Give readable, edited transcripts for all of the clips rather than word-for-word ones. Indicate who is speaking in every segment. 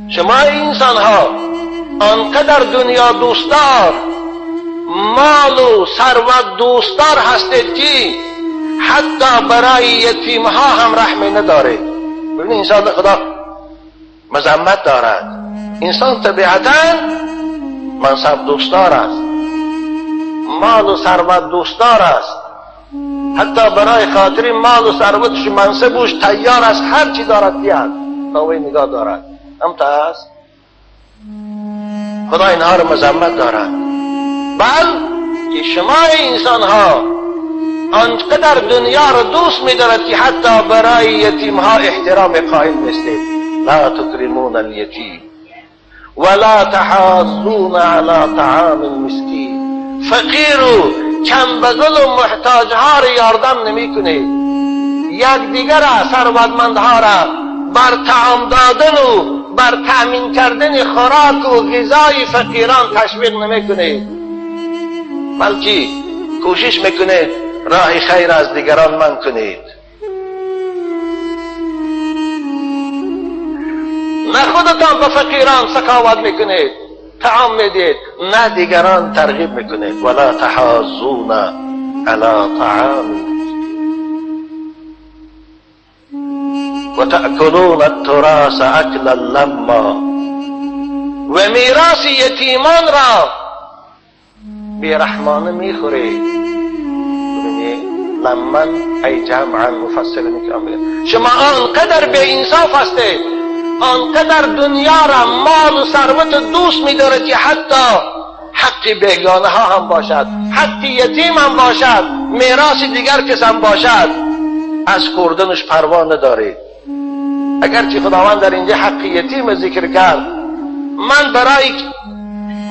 Speaker 1: شما انسان ها آنقدر دنیا دوستدار، مال و ثروت دوستدار هستید که حتی برای یتیم ها هم رحم ندارید. ببینید انسان خدا مذمت دارد. انسان طبیعتا منصب دوستدار است، مال و ثروت دوستدار است، حتی برای خاطر مال و ثروتش و منصبش تیار است هر چی دارد بیاد تا وی نگاه دارد. همتا است خدا اینها رو مذمت دارد. بل که شما انسان ها آنقدر دنیا رو دوست می‌دارد که حتی برای یتیم ها احترام قائل نیستید. لا تکرمون الیتیم ولا تحاضون علی طعام المسکین. فقیر و کمبغل و محتاج ها رو یاردم نمی کنید. یک دیگر ثروتمندها را بر طعام دادن و بر تأمین کردن خوراک و غذای فقیران تشویق نمی کنید، بلکه کوشش میکنید راه خیر از دیگران من کنید. نه خودتان به فقیران سخاوت میکنید، طعام میدید، نه دیگران ترغیب میکنید. ولا تحاضون علی طعام و تأکلون التراث اکلا لما. و میراث یتیمان را بیرحمانه میخورید. لمن ای جمعا مفسرین کامل. شما آنقدر به انصاف هستید، آنقدر دنیا را مال و ثروت دوست می‌دارد که حتی حق بیگانه ها هم باشد، حق یتیم هم باشد، میراث دیگر کس هم باشد، از خوردنش پروا ندارید. اگرچه خداوند در اینجا حق یتیم ذکر کرد، من برای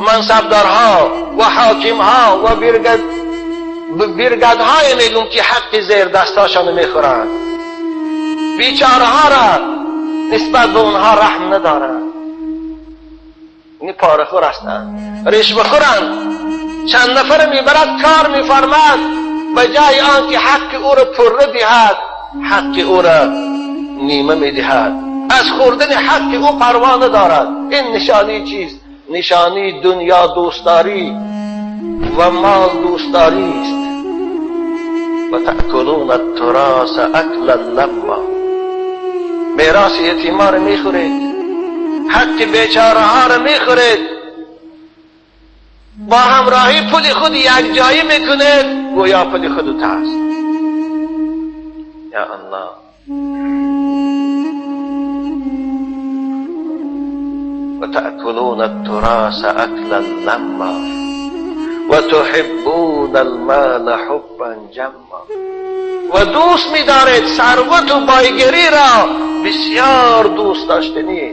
Speaker 1: منصبدارها و حاکمها و بیرگدهای میگم که حق زیر دستاشان میخورند، بیچاره ها را نسبت به اونها رحم ندارند. این پاره خور هستند، رشوه خورند. چند نفر میبرد کار میفرماد، به جای آنکه حق او را پره دهد حق او را نیمه میدهد. از خوردن حق او پروا ندارد. این نشانی چیست؟ نشانی دنیا دوستداری و مال دوستداری است. و تأکلون التراث اکلا لما. میراث یتیمان را میخورید، حق بیچاره ها را میخورید، با همراهی پول خود یک جایی میکنید گویا پول خودت هست. یا الله. و تأکلون التراث اکلا لما و تحبون المال حبا جما. و دوست می‌دارید ثروت و بایگری را بسیار دوست داشتنی.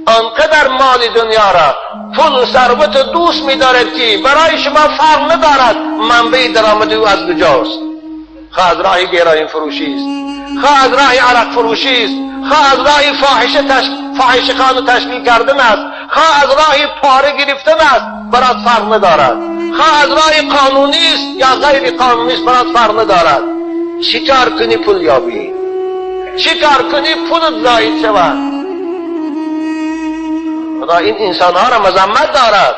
Speaker 1: آنقدر مال دنیا را، پول و ثروت دوست می‌دارید که برای شما فرق ندارد منبع درآمد او از کجاست. خواه از راه گراین فروشی است، خواه از راه عرق فروشی است، خواه از راه فاحشه‌خانه تشکیل کردن است، خواه از راه پاره گرفتن است، برات فرق ندارد. خواه از راه قانونی است یا غیر قانونی است، برات فرق ندارد. چی کار کنی پول یابی؟ چی کار کنی پولت زاید شود؟ خدا این انسانها را مذمت دارد.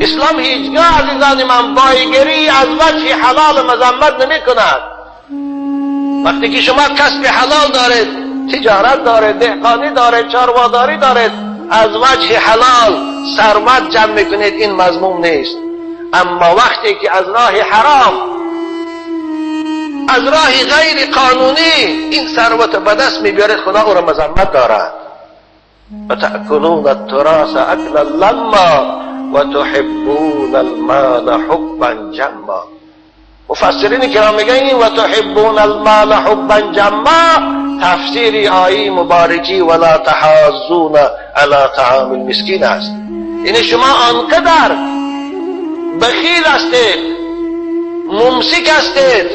Speaker 1: اسلام هیچگاه عزیزان من بایگری از وجه حلال مذمت نمی کند. وقتی که شما کسب حلال دارید، تجارت دارید، دهقانی دارید، چارواداری دارید، از وجه حلال ثروت جمع میکنید، این مذموم نیست. اما وقتی که از راه حرام، از راه غیر قانونی این ثروت به دست میبرید، خدا او را مذمت دارد. و تأکلون التراث اکلا لما و تحبون المال حبا جما. مفسرین کرام میگن و تحبون المال حبا جما تفسیر آیه مبارکی ولا تحاضون علی طعام المسکین است. یعنی شما آنقدر بخیل هستید، ممسک هستید،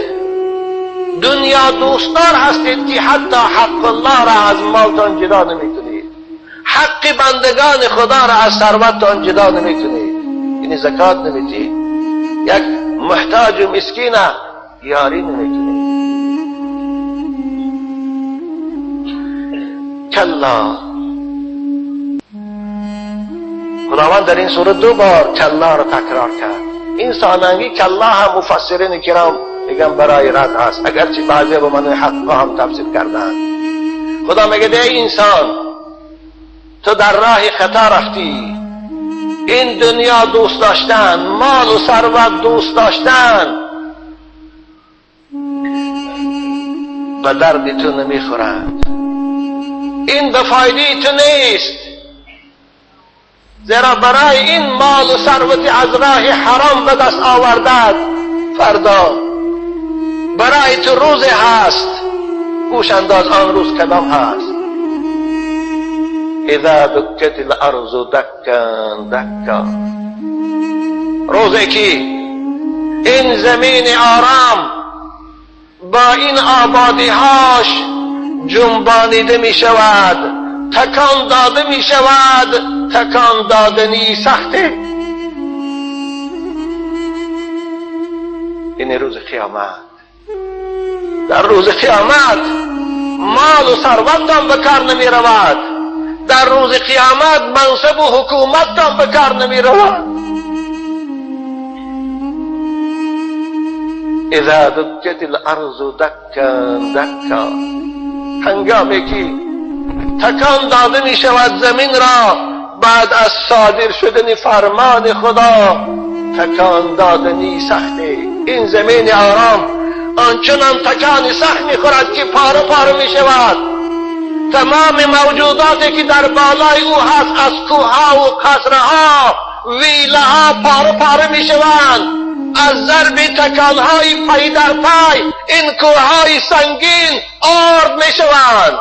Speaker 1: دنیا دوستدار هستید که حتی حق الله را از مالتان جدا نمیکنید، حق بندگان خدا را از ثروتتان جدا نمیکنید. یعنی زکات نمیدید، یک محتاج و مسکین یاری نمیکنید. کلا خداوند در این سوره 2 بار کلا رو تکرار کرد. این ساننگی کلا هم مفسرین کرام میگن برای رد هست، اگرچه بعضی به معنی حقا هم تفسیر کردن. خدا میگه ای انسان تو در راه خطا رفتی، این دنیا دوست داشتن، مال و ثروت دوست داشتن و درد تو نمیخورد، این به فایده تو نیست، زیرا برای این مال و ثروت از راه حرام به دست آوردد فردا برای تو روز هست، گوش انداز آن روز کدام هست. اذا دکت الارض دکا دکا، روزی که این زمین آرام با این آبادی هاش جنبانیده می شود، تکان داده می شود، تکان دادنی سخته. این روز قیامت. در روز قیامت مال و ثروت هم به کار نمی رود، در روز قیامت منصب و حکومت هم به کار نمی رود. اذا دکت الارض دکا دکا، هنگامی که تکان داده می شود زمین را بعد از صادر شدن فرمان خدا، تکان دادنی سخته. این زمین آرام آنچنان تکان سخت می خورد که پاره پاره می شود. تمام موجوداتی که در بالای او هست از کوها و قصرها ویلها پاره پاره می شوند از ضرب تکانهای پای در پای. این کوههای سنگین آرد می شوند.